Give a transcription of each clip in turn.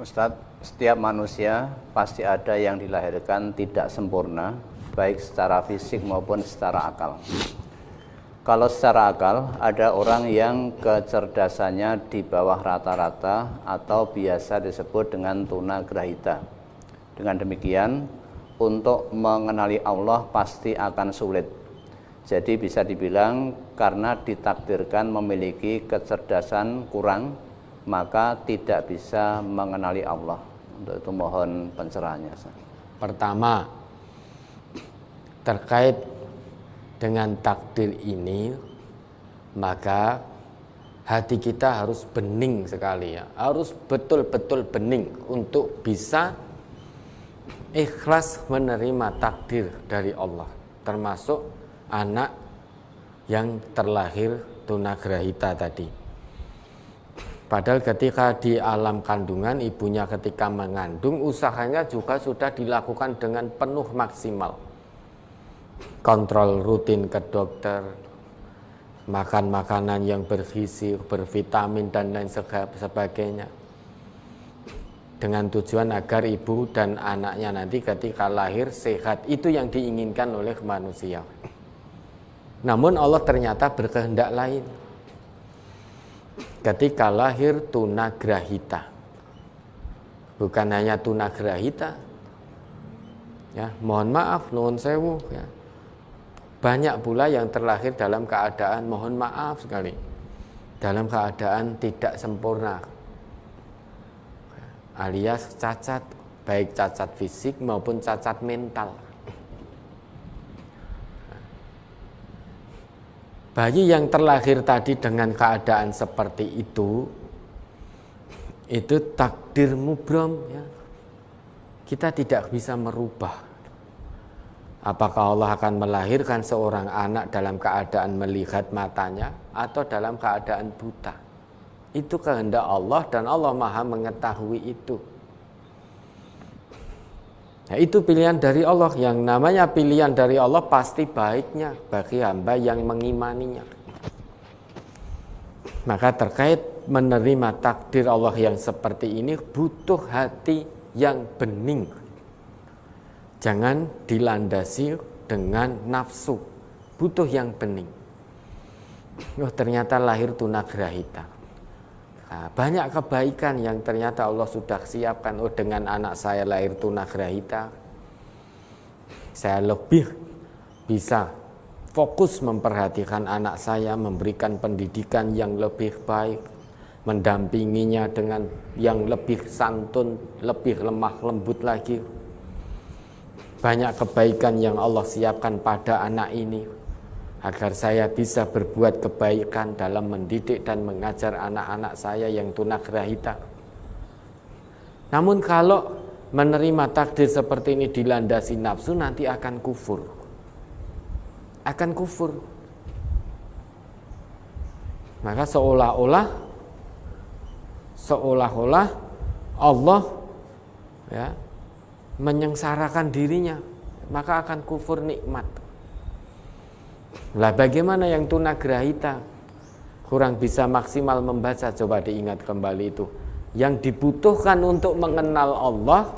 Ustadz, setiap manusia pasti ada yang dilahirkan tidak sempurna, baik secara fisik maupun secara akal. Kalau secara akal, ada orang yang kecerdasannya di bawah rata-rata atau biasa disebut dengan tunagrahita. Dengan demikian, untuk mengenali Allah pasti akan sulit. Jadi bisa dibilang karena ditakdirkan memiliki kecerdasan kurang, maka tidak bisa mengenali Allah. Untuk itu mohon pencerahannya. Pertama, terkait dengan takdir ini, maka hati kita harus bening sekali ya. Harus betul-betul bening untuk bisa ikhlas menerima takdir dari Allah. Termasuk anak yang terlahir tunagrahita tadi. Padahal ketika di alam kandungan, ibunya ketika mengandung, usahanya juga sudah dilakukan dengan penuh maksimal. Kontrol rutin ke dokter, makan makanan yang bergizi, bervitamin dan lain sebagainya, dengan tujuan agar ibu dan anaknya nanti ketika lahir sehat. Itu yang diinginkan oleh manusia. Namun Allah ternyata berkehendak lain. Ketika lahir tunagrahita, bukan hanya tunagrahita, ya, mohon maaf, nuwun sewu, ya. Banyak pula yang terlahir dalam keadaan, mohon maaf sekali, dalam keadaan tidak sempurna, alias cacat, baik cacat fisik maupun cacat mental. Bayi yang terlahir tadi dengan keadaan seperti itu takdir mubrom, ya. Kita tidak bisa merubah. Apakah Allah akan melahirkan seorang anak dalam keadaan melihat matanya atau dalam keadaan buta? Itu kehendak Allah dan Allah Maha mengetahui itu. Nah, itu pilihan dari Allah. Yang namanya pilihan dari Allah pasti baiknya bagi hamba yang mengimaninya. Maka terkait menerima takdir Allah yang seperti ini butuh hati yang bening. Jangan dilandasi dengan nafsu. Butuh yang bening. Oh, ternyata lahir tunagrahita. Nah, banyak kebaikan yang ternyata Allah sudah siapkan. Oh, dengan anak saya lahir tunagrahita, saya lebih bisa fokus memperhatikan anak saya, memberikan pendidikan yang lebih baik, mendampinginya dengan yang lebih santun, lebih lemah lembut lagi. Banyak kebaikan yang Allah siapkan pada anak ini, agar saya bisa berbuat kebaikan dalam mendidik dan mengajar anak-anak saya yang tunagrahita. Namun kalau menerima takdir seperti ini dilandasi nafsu, nanti akan kufur. Akan kufur. Maka seolah-olah Allah, ya, menyengsarakan dirinya, maka akan kufur nikmat. Lah bagaimana yang tunagrahita kurang bisa maksimal membaca? Coba diingat kembali itu. Yang dibutuhkan untuk mengenal Allah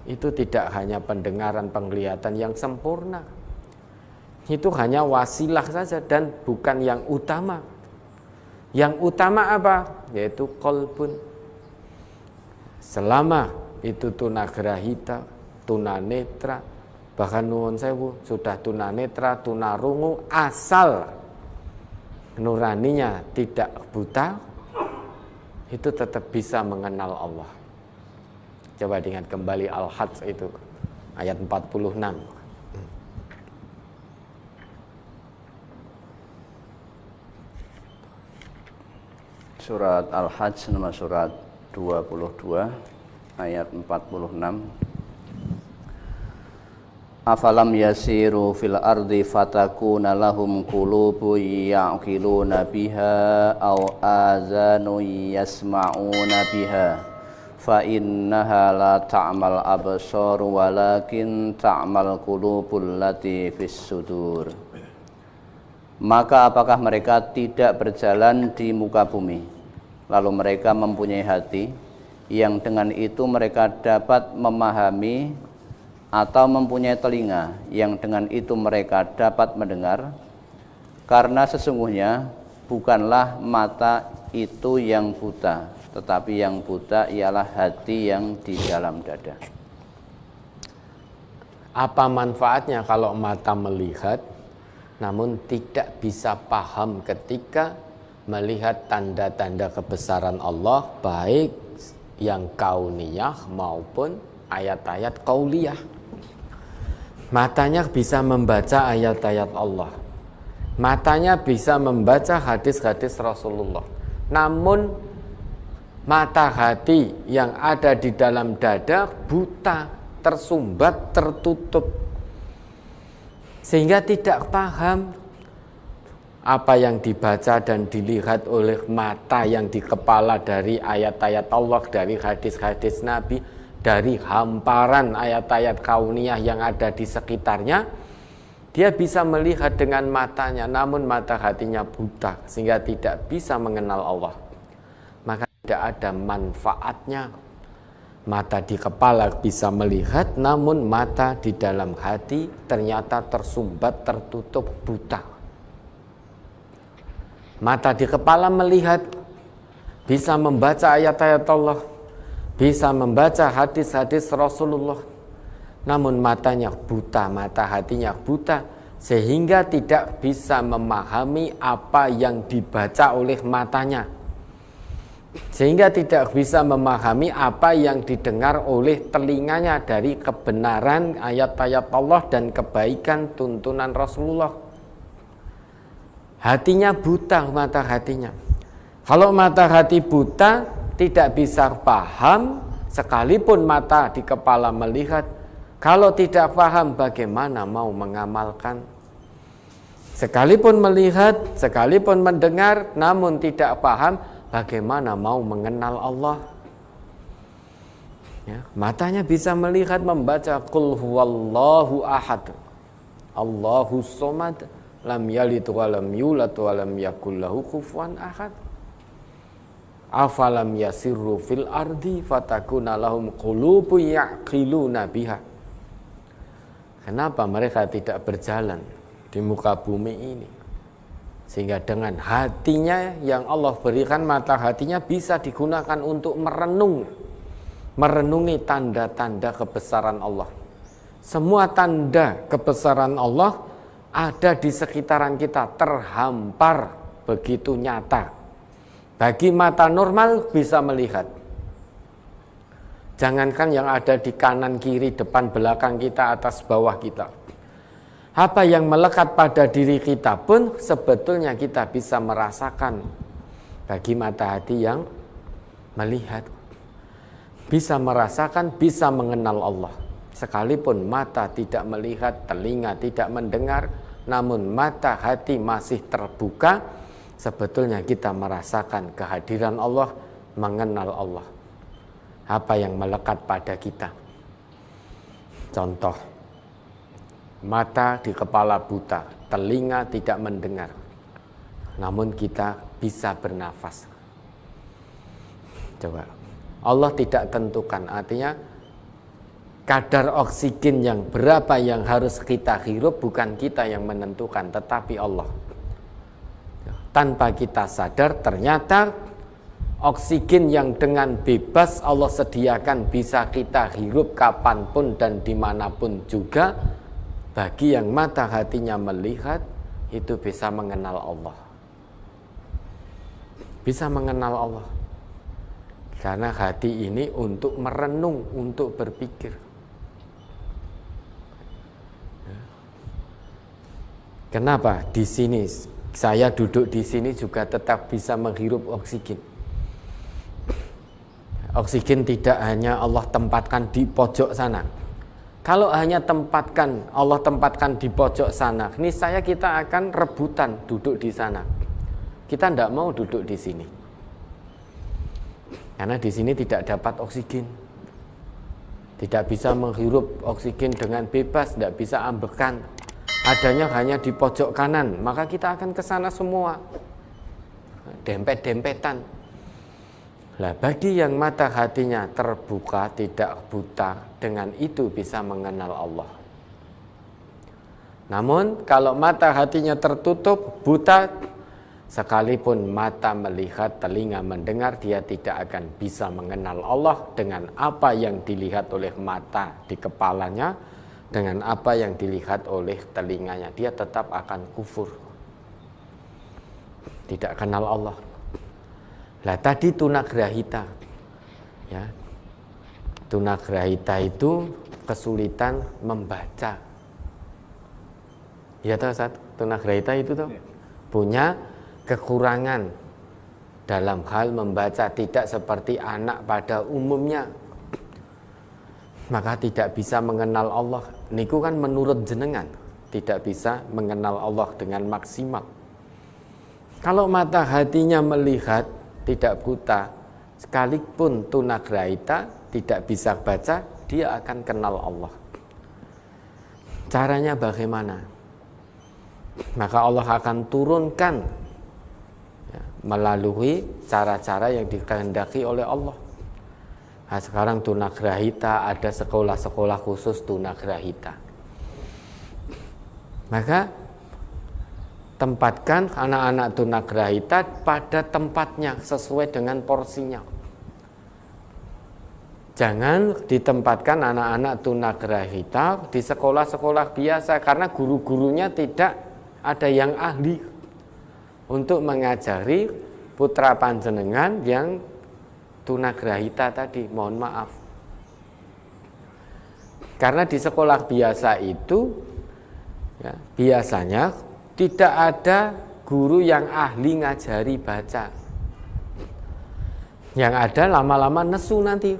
itu tidak hanya pendengaran, penglihatan yang sempurna. Itu hanya wasilah saja dan bukan yang utama. Yang utama apa? Yaitu qalbun. Selama itu tunagrahita, tunanetra, bahkan nuwun sewu sudah tunanetra, tunarungu, asal nuraninya tidak buta, itu tetap bisa mengenal Allah. Coba diingat kembali Al-Hajj itu ayat 46. Surat Al-Hajj nama surat 22 ayat 46. Afalam yasiru fil ardi fatakuna lahum qulubun ya'qiluna biha aw azanun yasma'una biha fa innaha la ta'mal absar walakin ta'mal qulubul lati fis sudur. Maka apakah mereka tidak berjalan di muka bumi, lalu mereka mempunyai hati yang dengan itu mereka dapat memahami, atau mempunyai telinga yang dengan itu mereka dapat mendengar, karena sesungguhnya bukanlah mata itu yang buta, tetapi yang buta ialah hati yang di dalam dada. Apa manfaatnya kalau mata melihat namun tidak bisa paham ketika melihat tanda-tanda kebesaran Allah, baik yang kauniyah maupun ayat-ayat qauliyah? Matanya bisa membaca ayat-ayat Allah, matanya bisa membaca hadis-hadis Rasulullah, namun mata hati yang ada di dalam dada buta, tersumbat, tertutup, sehingga tidak paham apa yang dibaca dan dilihat oleh mata yang di kepala dari ayat-ayat Allah, dari hadis-hadis Nabi, dari hamparan ayat-ayat kauniyah yang ada di sekitarnya. Dia bisa melihat dengan matanya, namun mata hatinya buta, sehingga tidak bisa mengenal Allah. Maka tidak ada manfaatnya. Mata di kepala bisa melihat, namun mata di dalam hati ternyata tersumbat, tertutup, buta. Mata di kepala melihat, bisa membaca ayat-ayat Allah, bisa membaca hadis-hadis Rasulullah, namun matanya buta, mata hatinya buta, sehingga tidak bisa memahami apa yang dibaca oleh matanya, sehingga tidak bisa memahami apa yang didengar oleh telinganya dari kebenaran ayat-ayat Allah dan kebaikan tuntunan Rasulullah. Hatinya buta, mata hatinya. Kalau mata hati buta, tidak bisa paham, sekalipun mata di kepala melihat, kalau tidak paham bagaimana mau mengamalkan. Sekalipun melihat, sekalipun mendengar, namun tidak paham, bagaimana mau mengenal Allah. Ya, matanya bisa melihat, membaca Qul huwallahu ahad, Allahu somad, lam yalid wa lam yulad wa lam yakul lahu kufuwan ahad. Afalam yasirru fil ardi fatakuna lahum qulubun ya'qiluna biha. Kenapa mereka tidak berjalan di muka bumi ini? Sehingga dengan hatinya yang Allah berikan, mata hatinya bisa digunakan untuk merenungi tanda-tanda kebesaran Allah. Semua tanda kebesaran Allah ada di sekitaran kita, terhampar begitu nyata. Bagi mata normal bisa melihat. Jangankan yang ada di kanan, kiri, depan, belakang kita, atas, bawah kita. Apa yang melekat pada diri kita pun sebetulnya kita bisa merasakan. Bagi mata hati yang melihat, bisa merasakan, bisa mengenal Allah. Sekalipun mata tidak melihat, telinga tidak mendengar, namun mata hati masih terbuka, sebetulnya kita merasakan kehadiran Allah, mengenal Allah. Apa yang melekat pada kita? Contoh, mata di kepala buta, telinga tidak mendengar, namun kita bisa bernafas. Coba, Allah tidak tentukan, artinya kadar oksigen yang berapa yang harus kita hirup bukan kita yang menentukan, tetapi Allah. Tanpa kita sadar, ternyata oksigen yang dengan bebas Allah sediakan bisa kita hirup kapanpun dan dimanapun juga. Bagi yang mata hatinya melihat, itu bisa mengenal Allah. Bisa mengenal Allah. Karena hati ini untuk merenung, untuk berpikir. Kenapa di sini saya duduk di sini juga tetap bisa menghirup oksigen? Oksigen tidak hanya Allah tempatkan di pojok sana. Kalau hanya Allah tempatkan di pojok sana, niscaya kita akan rebutan duduk di sana. Kita tidak mau duduk di sini. Karena di sini tidak dapat oksigen. Tidak bisa menghirup oksigen dengan bebas, tidak bisa ambekan. Adanya hanya di pojok kanan, maka kita akan ke sana semua. Dempet-dempetan. Lah bagi yang mata hatinya terbuka, tidak buta, dengan itu bisa mengenal Allah. Namun kalau mata hatinya tertutup, buta, sekalipun mata melihat, telinga mendengar, dia tidak akan bisa mengenal Allah dengan apa yang dilihat oleh mata di kepalanya, dengan apa yang dilihat oleh telinganya. Dia tetap akan kufur, tidak kenal Allah. Lah tadi tunagrahita, ya, tunagrahita itu kesulitan membaca. Ya tahu Ustaz, tunagrahita itu tuh punya kekurangan dalam hal membaca, tidak seperti anak pada umumnya, maka tidak bisa mengenal Allah. Niku kan menurut jenengan tidak bisa mengenal Allah dengan maksimal. Kalau mata hatinya melihat, tidak buta, sekalipun tunagrahita tidak bisa baca, dia akan kenal Allah. Caranya bagaimana? Maka Allah akan turunkan, ya, melalui cara-cara yang dikehendaki oleh Allah. Nah, sekarang tunagrahita, ada sekolah-sekolah khusus tunagrahita. Maka tempatkan anak-anak tunagrahita pada tempatnya sesuai dengan porsinya. Jangan ditempatkan anak-anak tunagrahita di sekolah-sekolah biasa, karena guru-gurunya tidak ada yang ahli untuk mengajari putra panjenengan yang tunagrahita tadi. Mohon maaf, karena di sekolah biasa itu, ya, biasanya tidak ada guru yang ahli ngajari baca. Yang ada lama-lama nesu nanti.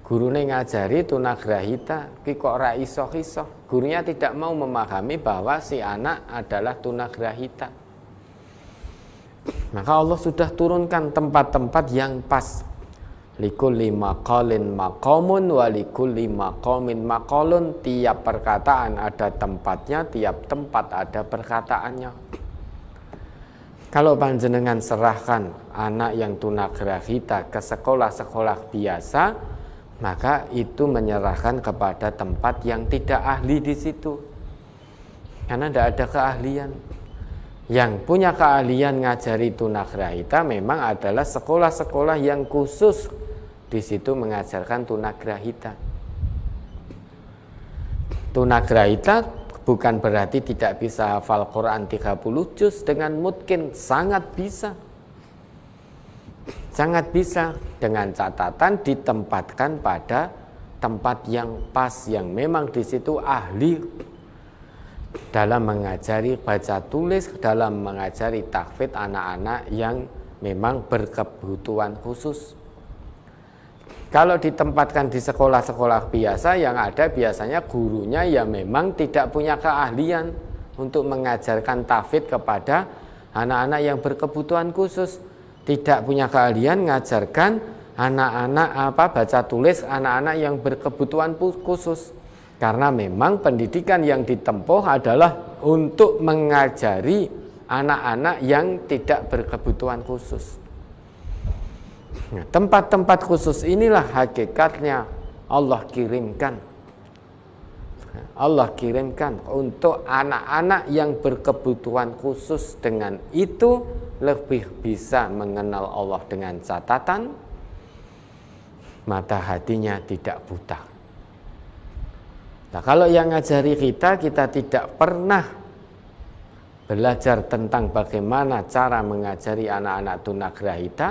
Gurune ngajari tunagrahita, ki kok ora iso-iso. Gurunya tidak mau memahami bahwa si anak adalah tunagrahita. Maka Allah sudah turunkan tempat-tempat yang pas. Likulli maqalin maqamun wa likulli maqamin maqalun. Tiap perkataan ada tempatnya, tiap tempat ada perkataannya. Kalau panjenengan serahkan anak yang tunagrahita ke sekolah-sekolah biasa, maka itu menyerahkan kepada tempat yang tidak ahli di situ, karena tidak ada keahlian. Yang punya keahlian ngajari tunagrahita memang adalah sekolah-sekolah yang khusus di situ mengajarkan tunagrahita. Tunagrahita bukan berarti tidak bisa hafal Quran 30 juz dengan mungkin, sangat bisa. Sangat bisa, dengan catatan ditempatkan pada tempat yang pas, yang memang di situ ahli dalam mengajari baca tulis, dalam mengajari tahfidz anak-anak yang memang berkebutuhan khusus. Kalau ditempatkan di sekolah-sekolah biasa, yang ada biasanya gurunya yang memang tidak punya keahlian untuk mengajarkan tahfidz kepada anak-anak yang berkebutuhan khusus. Tidak punya keahlian mengajarkan anak-anak baca tulis anak-anak yang berkebutuhan khusus, karena memang pendidikan yang ditempuh adalah untuk mengajari anak-anak yang tidak berkebutuhan khusus. Nah, tempat-tempat khusus inilah hakikatnya Allah kirimkan untuk anak-anak yang berkebutuhan khusus. Dengan itu lebih bisa mengenal Allah, dengan catatan mata hatinya tidak buta. Nah, kalau yang ngajari kita tidak pernah belajar tentang bagaimana cara mengajari anak-anak tunagrahita,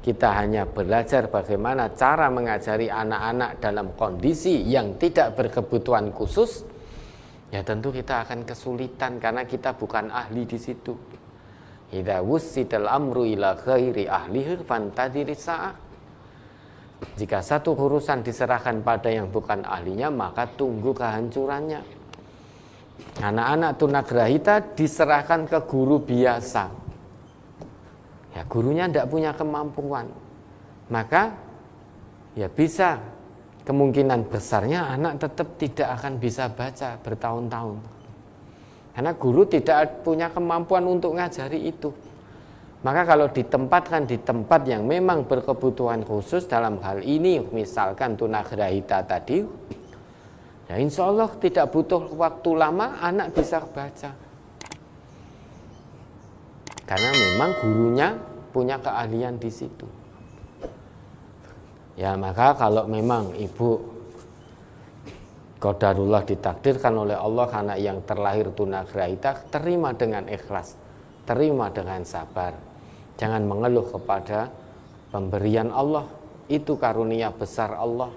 kita hanya belajar bagaimana cara mengajari anak-anak dalam kondisi yang tidak berkebutuhan khusus, ya tentu kita akan kesulitan karena kita bukan ahli di situ. Idza wussidal amru ila ghairi ahlihi fantadhiri sa'ah. Jika satu urusan diserahkan pada yang bukan ahlinya, maka tunggu kehancurannya. Anak-anak tunagrahita diserahkan ke guru biasa. Ya, gurunya tidak punya kemampuan, maka ya bisa kemungkinan besarnya anak tetap tidak akan bisa baca bertahun-tahun, karena guru tidak punya kemampuan untuk ngajari itu. Maka kalau ditempatkan di tempat yang memang berkebutuhan khusus dalam hal ini, misalkan tunagrahita tadi, ya insya Allah tidak butuh waktu lama anak bisa baca. Karena memang gurunya punya keahlian di situ. Ya maka kalau memang ibu qadarullah ditakdirkan oleh Allah anak yang terlahir tunagrahita, terima dengan ikhlas, terima dengan sabar. Jangan mengeluh kepada pemberian Allah, itu karunia besar Allah.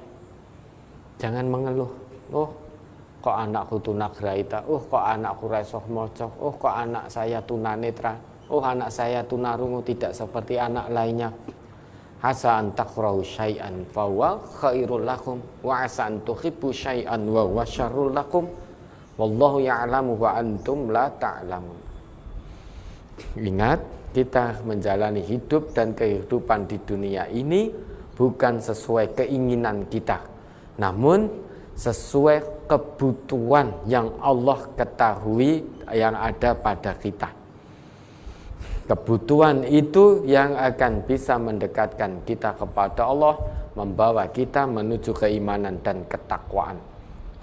Jangan mengeluh, oh kok anakku tunagrahita, oh kok anakku resoh mocok, oh kok anak saya tunanetra, oh anak saya tunarungu tidak seperti anak lainnya. Asa an takrahu syai'an fa huwa khairul lakum wa asa an tuhibbu syai'an wa huwa syarrul lakum wallahu ya'lamu wa antum la ta'lamun. Ingat, kita menjalani hidup dan kehidupan di dunia ini bukan sesuai keinginan kita, namun sesuai kebutuhan yang Allah ketahui yang ada pada kita. Kebutuhan itu yang akan bisa mendekatkan kita kepada Allah, membawa kita menuju keimanan dan ketakwaan.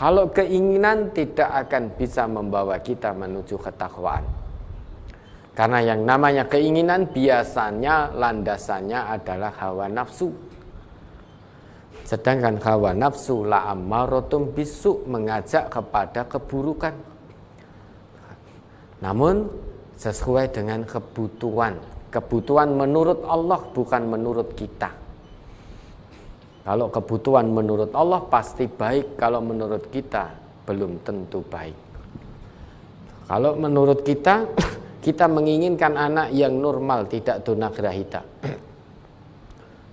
Kalau keinginan tidak akan bisa membawa kita menuju ketakwaan. Karena yang namanya keinginan biasanya landasannya adalah hawa nafsu. Sedangkan hawa nafsu la ammaratum bisu, mengajak kepada keburukan. Namun sesuai dengan kebutuhan. Kebutuhan menurut Allah bukan menurut kita. Kalau kebutuhan menurut Allah pasti baik, kalau menurut kita belum tentu baik. Kalau menurut kita, kita menginginkan anak yang normal, tidak tunagrahita.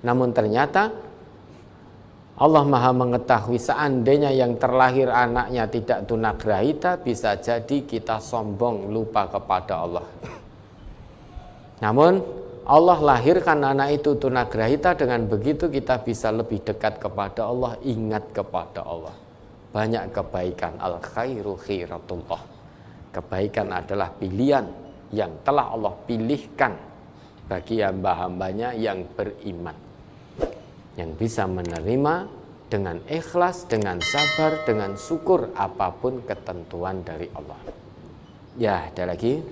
Namun ternyata Allah Maha mengetahui seandainya yang terlahir anaknya tidak tunagrahita, bisa jadi kita sombong lupa kepada Allah. Namun Allah lahirkan anak itu tunagrahita, dengan begitu kita bisa lebih dekat kepada Allah, ingat kepada Allah. Banyak kebaikan, al khairu khiratullah. Kebaikan adalah pilihan yang telah Allah pilihkan bagi hamba-hambanya yang beriman, yang bisa menerima dengan ikhlas, dengan sabar, dengan syukur apapun ketentuan dari Allah. Ya, ada lagi.